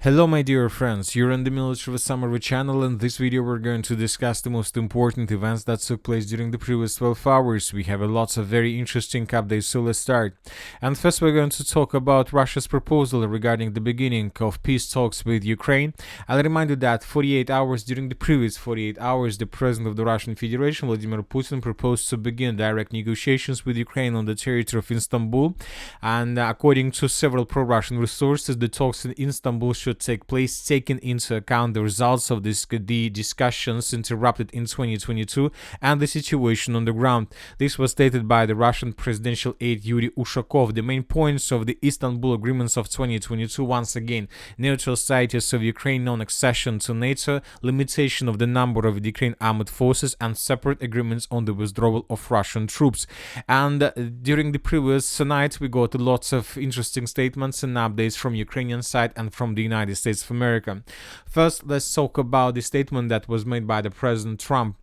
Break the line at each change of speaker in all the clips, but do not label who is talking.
Hello my dear friends, you're on the Military Summary channel. In this video we're going to discuss the most important events that took place during the previous 12 hours. We have lots of very interesting updates, so let's start. And first we're going to talk about Russia's proposal regarding the beginning of peace talks with Ukraine. I'll remind you that during the previous 48 hours, the President of the Russian Federation, Vladimir Putin, proposed to begin direct negotiations with Ukraine on the territory of Istanbul. And according to several pro-Russian resources, the talks in Istanbul should take place taking into account the results of the discussions interrupted in 2022 and the situation on the ground. This was stated by the Russian presidential aide Yuri Ushakov. The main points of the Istanbul agreements of 2022, once again, neutral status of Ukraine, non-accession to NATO, limitation of the number of Ukraine armed forces, and separate agreements on the withdrawal of Russian troops. And during the previous night, we got lots of interesting statements and updates from Ukrainian side and from the United States of America. First, let's talk about the statement that was made by the President Trump.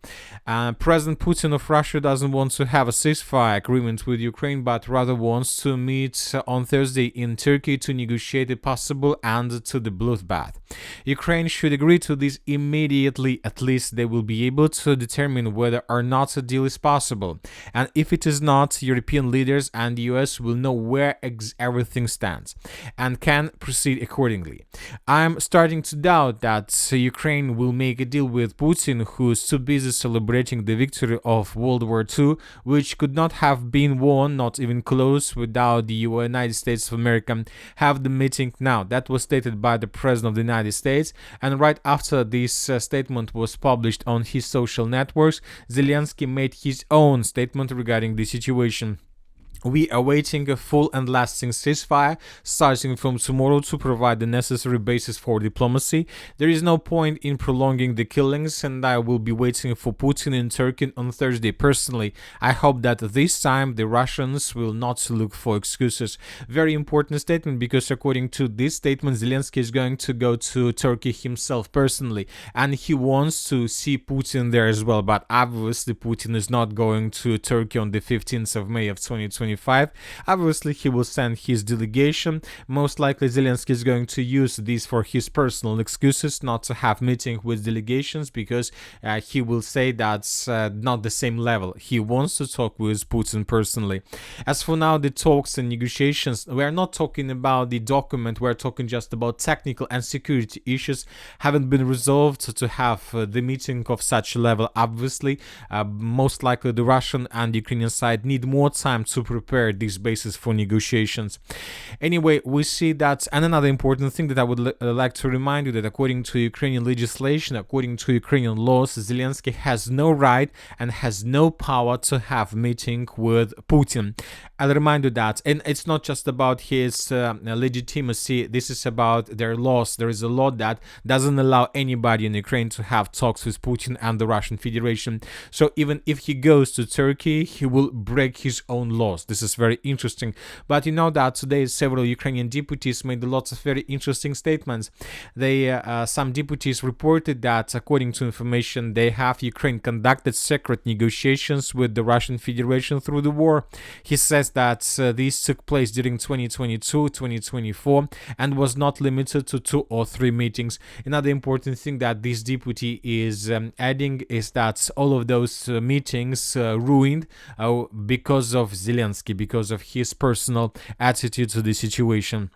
President Putin of Russia doesn't want to have a ceasefire agreement with Ukraine, but rather wants to meet on Thursday in Turkey to negotiate a possible end to the bloodbath. Ukraine should agree to this immediately. At least they will be able to determine whether or not a deal is possible. And if it is not, European leaders and the US will know where everything stands and can proceed accordingly. I'm starting to doubt that Ukraine will make a deal with Putin, who is too busy celebrating the victory of World War II, which could not have been won, not even close, without the United States of America have the meeting now. That was stated by the President of the United States, and right after this statement was published on his social networks, Zelensky made his own statement regarding the situation. We are awaiting a full and lasting ceasefire starting from tomorrow to provide the necessary basis for diplomacy. There is no point in prolonging the killings, and I will be waiting for Putin in Turkey on Thursday. Personally, I hope that this time the Russians will not look for excuses. Very important statement, because according to this statement, Zelensky is going to go to Turkey himself personally, and he wants to see Putin there as well. But obviously Putin is not going to Turkey on the 15th of May of 2020. Obviously, he will send his delegation. Most likely, Zelensky is going to use this for his personal excuses not to have meeting with delegations, because he will say that's not the same level. He wants to talk with Putin personally. As for now, the talks and negotiations, we are not talking about the document. We're talking just about technical and security issues haven't been resolved to have the meeting of such a level. Obviously, most likely the Russian and Ukrainian side need more time to prepare this basis for negotiations. Anyway, we see that, and another important thing that I would like to remind you, that according to Ukrainian legislation, according to Ukrainian laws, Zelensky has no right and has no power to have meeting with Putin. I'll remind you that, and it's not just about his legitimacy, this is about their laws. There is a law that doesn't allow anybody in Ukraine to have talks with Putin and the Russian Federation. So even if he goes to Turkey, he will break his own laws. This is very interesting. But you know that today several Ukrainian deputies made lots of very interesting statements. Some deputies reported that, according to information they have, Ukraine conducted secret negotiations with the Russian Federation through the war. He says that this took place during 2022, 2024, and was not limited to 2 or 3 meetings. Another important thing that this deputy is adding is that all of those meetings ruined because of Zelensky, because of his personal attitude to the situation.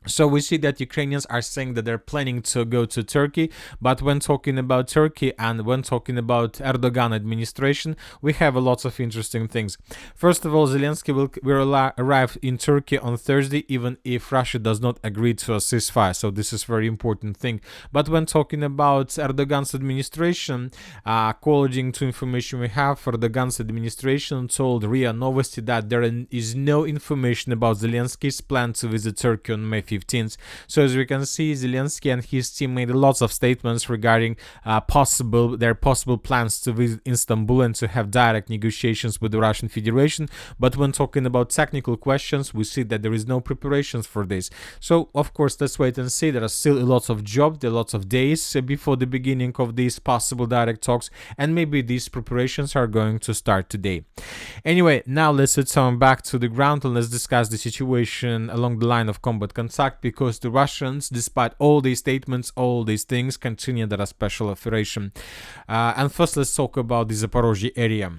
So we see that Ukrainians are saying that they're planning to go to Turkey, but when talking about Turkey and when talking about Erdogan administration, we have a lot of interesting things. First of all, Zelensky will arrive in Turkey on Thursday, even if Russia does not agree to a ceasefire. So this is a very important thing. But when talking about Erdogan's administration, according to information we have, Erdogan's administration told RIA Novosti that there is no information about Zelensky's plan to visit Turkey on May 15th. So as we can see, Zelensky and his team made lots of statements regarding their possible plans to visit Istanbul and to have direct negotiations with the Russian Federation. But when talking about technical questions, we see that there is no preparations for this. So of course, let's wait and see. There are still a lot of jobs, there are lots of days before the beginning of these possible direct talks, and maybe these preparations are going to start today. Anyway, now let's return back to the ground and let's discuss the situation along the line of combat consumption. attack because the Russians, despite all these statements, all these things, continue their special operation. And first, let's talk about the Zaporizhia area.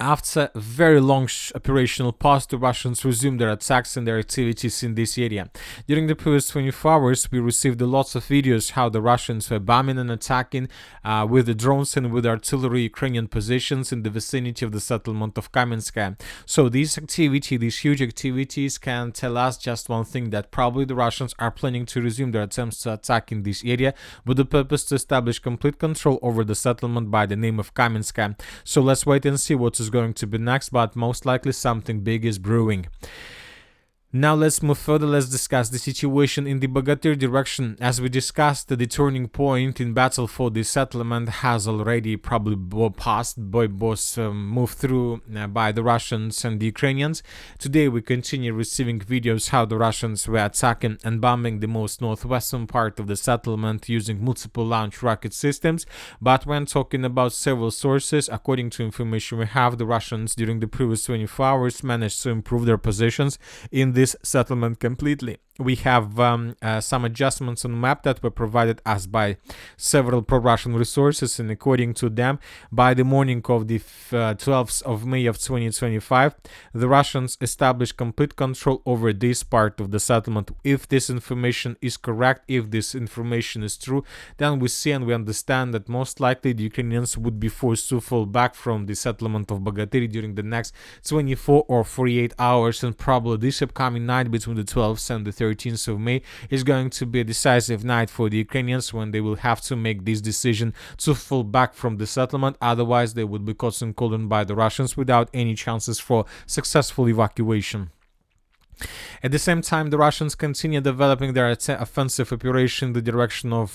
After a very long operational pause, the Russians resumed their attacks and their activities in this area. During the previous 24 hours, we received lots of videos how the Russians were bombing and attacking with the drones and with artillery Ukrainian positions in the vicinity of the settlement of Kamenskaya. So these huge activities can tell us just one thing, that probably the Russians are planning to resume their attempts to attack in this area with the purpose to establish complete control over the settlement by the name of Kamenskaya. So let's wait and see what is going to be next, but most likely something big is brewing. Now let's move further. Let's discuss the situation in the Bahatyr direction. As we discussed, the turning point in battle for the settlement has already probably passed, was moved through by the Russians and the Ukrainians. Today we continue receiving videos how the Russians were attacking and bombing the most northwestern part of the settlement using multiple launch rocket systems. But when talking about several sources, according to information we have, the Russians during the previous 24 hours managed to improve their positions in this settlement completely. We have some adjustments on the map that were provided us by several pro-Russian resources, and according to them, by the morning of the 12th of May of 2025, the Russians established complete control over this part of the settlement. If this information is correct, if this information is true, then we see and we understand that most likely the Ukrainians would be forced to fall back from the settlement of Bahatyr during the next 24 or 48 hours, and probably this upcoming night between the 12th and the 13th of May is going to be a decisive night for the Ukrainians, when they will have to make this decision to fall back from the settlement. Otherwise, they would be caught in cold by the Russians without any chances for successful evacuation. At the same time, the Russians continue developing their offensive operation in the direction of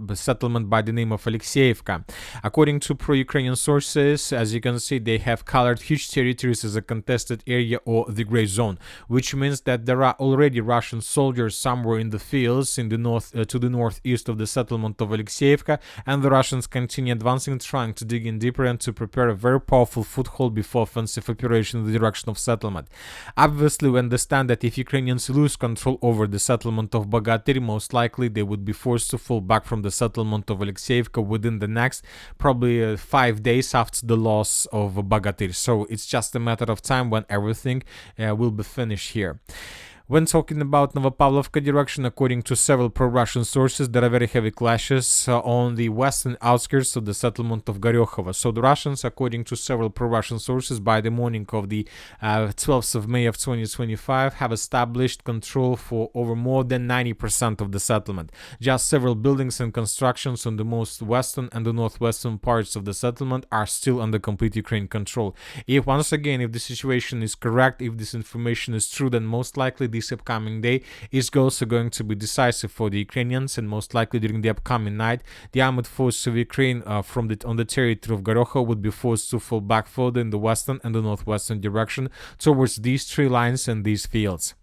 the settlement by the name of Oleksiivka. According to pro-Ukrainian sources, as you can see, they have colored huge territories as a contested area or the gray zone, which means that there are already Russian soldiers somewhere in the fields in the north to the northeast of the settlement of Oleksiivka, and the Russians continue advancing, trying to dig in deeper and to prepare a very powerful foothold before offensive operation in the direction of settlement. Obviously, we understand that if Ukrainians lose control over the settlement of Bahatyr, most likely they would be forced to fall back from the settlement of Oleksiivka within the next probably 5 days after the loss of Bahatyr. So it's just a matter of time when everything will be finished here. When talking about Novopavlovka direction, according to several pro-Russian sources, there are very heavy clashes on the western outskirts of the settlement of Goryokhova. So the Russians, according to several pro-Russian sources, by the morning of the 12th of May of 2025, have established control for over more than 90% of the settlement. Just several buildings and constructions on the most western and the northwestern parts of the settlement are still under complete Ukrainian control. If once again, if the situation is correct, if this information is true, then most likely this upcoming day is also going to be decisive for the Ukrainians, and most likely during the upcoming night, the armed forces of Ukraine on the territory of Goryokhova would be forced to fall back further in the western and the northwestern direction towards these three lines and these fields.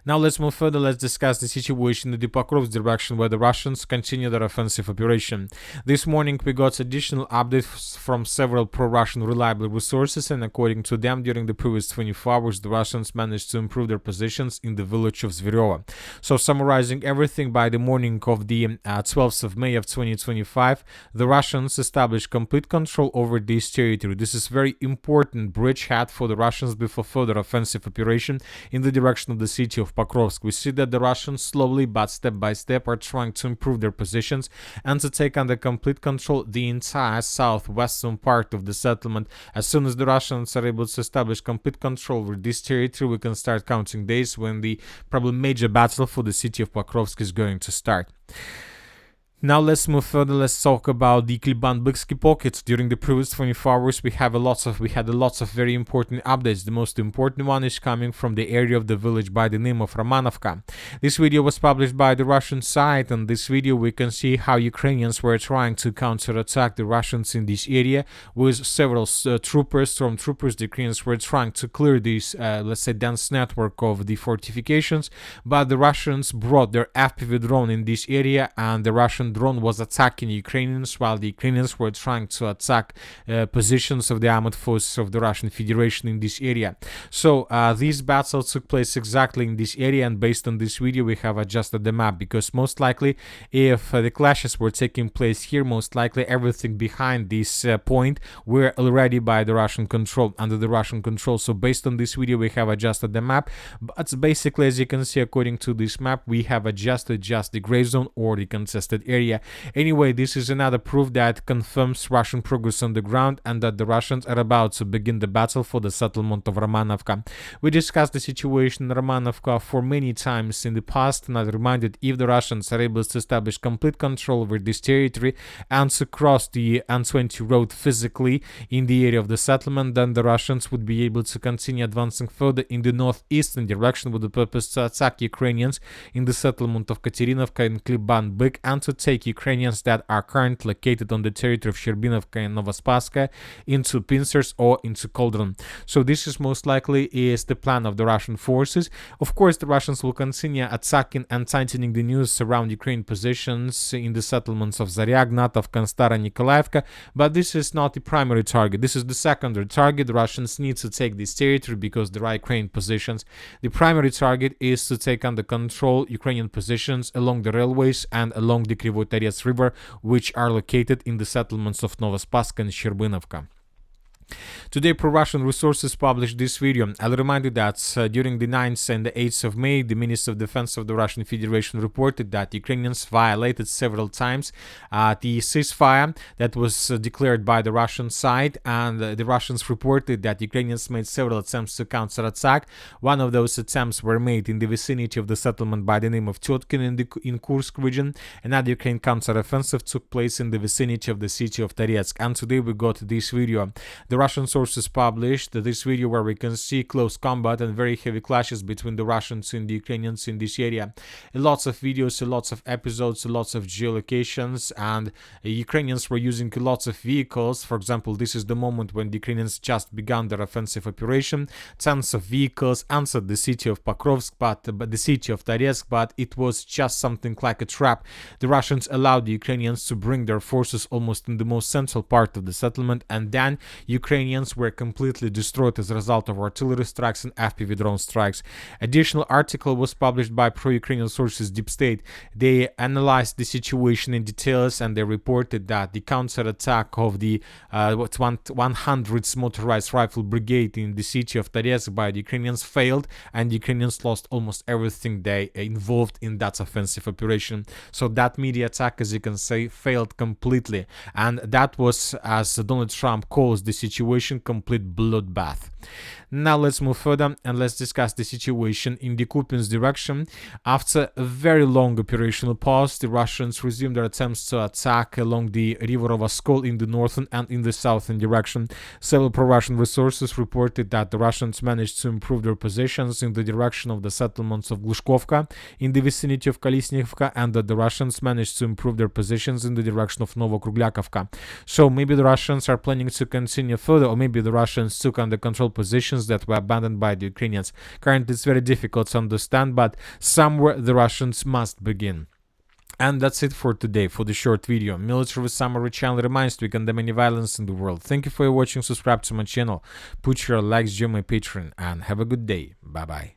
Now let's move further. Let's discuss the situation in the Pokrovsk direction, where the Russians continue their offensive operation. This morning we got additional updates from several pro-Russian reliable resources, and according to them, during the previous 24 hours, the Russians managed to improve their positions in the village of Zverova. So summarizing everything, by the morning of the 12th of May of 2025, the Russians established complete control over this territory. This is very important bridgehead for the Russians before further offensive operation in the direction of the city of Pokrovsk. We see that the Russians slowly but step by step are trying to improve their positions and to take under complete control the entire southwestern part of the settlement. As soon as the Russians are able to establish complete control over this territory, we can start counting days when the probably major battle for the city of Pokrovsk is going to start. Now let's move further. Let's talk about the Kliban-Byksky pockets. During the previous 24 hours, we had lots of very important updates. The most important one is coming from the area of the village by the name of Romanovka. This video was published by the Russian side, and this video we can see how Ukrainians were trying to counterattack the Russians in this area with several stormtroopers. The Ukrainians were trying to clear this, let's say, dense network of the fortifications, but the Russians brought their FPV drone in this area, and the Russian Russian drone was attacking Ukrainians while the Ukrainians were trying to attack positions of the armed forces of the Russian Federation in this area. So these battles took place exactly in this area, and based on this video we have adjusted the map, because most likely if the clashes were taking place here, most likely everything behind this point were already by the Russian control, under the Russian control. So based on this video we have adjusted the map, but basically, as you can see, according to this map, we have adjusted just the gray zone or the contested area. Anyway, this is another proof that confirms Russian progress on the ground and that the Russians are about to begin the battle for the settlement of Romanovka. We discussed the situation in Romanovka for many times in the past, and I reminded, if the Russians are able to establish complete control over this territory and to cross the N20 road physically in the area of the settlement, then the Russians would be able to continue advancing further in the northeastern direction with the purpose to attack Ukrainians in the settlement of Katerinovka and Kliban-Byk, and to take Ukrainians that are currently located on the territory of Sherbinovka and Novospaskaya into pincers or into Cauldron. So this is most likely is the plan of the Russian forces. Of course, the Russians will continue attacking and tightening the news around Ukraine positions in the settlements of Zaryag, Natov, Konstara, Nikolaevka, but this is not the primary target. This is the secondary target. The Russians need to take this territory because there are Ukrainian positions. The primary target is to take under control Ukrainian positions along the railways and along the Krivoy River, which are located in the settlements of Novospask and Sherbinovka. Today, pro-Russian resources published this video. I'll remind you that during the 9th and the 8th of May, the Minister of Defense of the Russian Federation reported that Ukrainians violated several times the ceasefire that was declared by the Russian side, and the Russians reported that Ukrainians made several attempts to counterattack. One of those attempts were made in the vicinity of the settlement by the name of Totkin in Kursk region. Another Ukraine counteroffensive took place in the vicinity of the city of Toretsk, and today we got this video. The Russian sources published this video where we can see close combat and very heavy clashes between the Russians and the Ukrainians in this area. Lots of videos, lots of episodes, lots of geolocations, and Ukrainians were using lots of vehicles. For example, this is the moment when the Ukrainians just began their offensive operation. Tons of vehicles entered the city of Pokrovsk, but the city of Toretsk, but it was just something like a trap. The Russians allowed the Ukrainians to bring their forces almost in the most central part of the settlement, and then Ukrainians were completely destroyed as a result of artillery strikes and FPV drone strikes. Additional article was published by pro-Ukrainian sources Deep State. They analyzed the situation in details, and they reported that the counterattack of the 100th Motorized Rifle Brigade in the city of Toretsk by the Ukrainians failed, and the Ukrainians lost almost everything they involved in that offensive operation. So that media attack, as you can say, failed completely, and that was, as Donald Trump calls the situation, complete bloodbath. Now let's move further and let's discuss the situation in the Kupyansk direction. After a very long operational pause, the Russians resumed their attempts to attack along the river of Oskol in the northern and in the southern direction. Several pro-Russian resources reported that the Russians managed to improve their positions in the direction of the settlements of Glushkovka in the vicinity of Kolesnikovka, and that the Russians managed to improve their positions in the direction of Novokruglakovka. So maybe the Russians are planning to continue further, or maybe the Russians took under control positions that were abandoned by the Ukrainians. Currently, it's very difficult to understand, but somewhere the Russians must begin. And that's it for today, for the short video. Military Summary channel reminds we condemn any violence in the world. Thank you for watching, subscribe to my channel, put your likes, join my Patreon, and have a good day. Bye bye.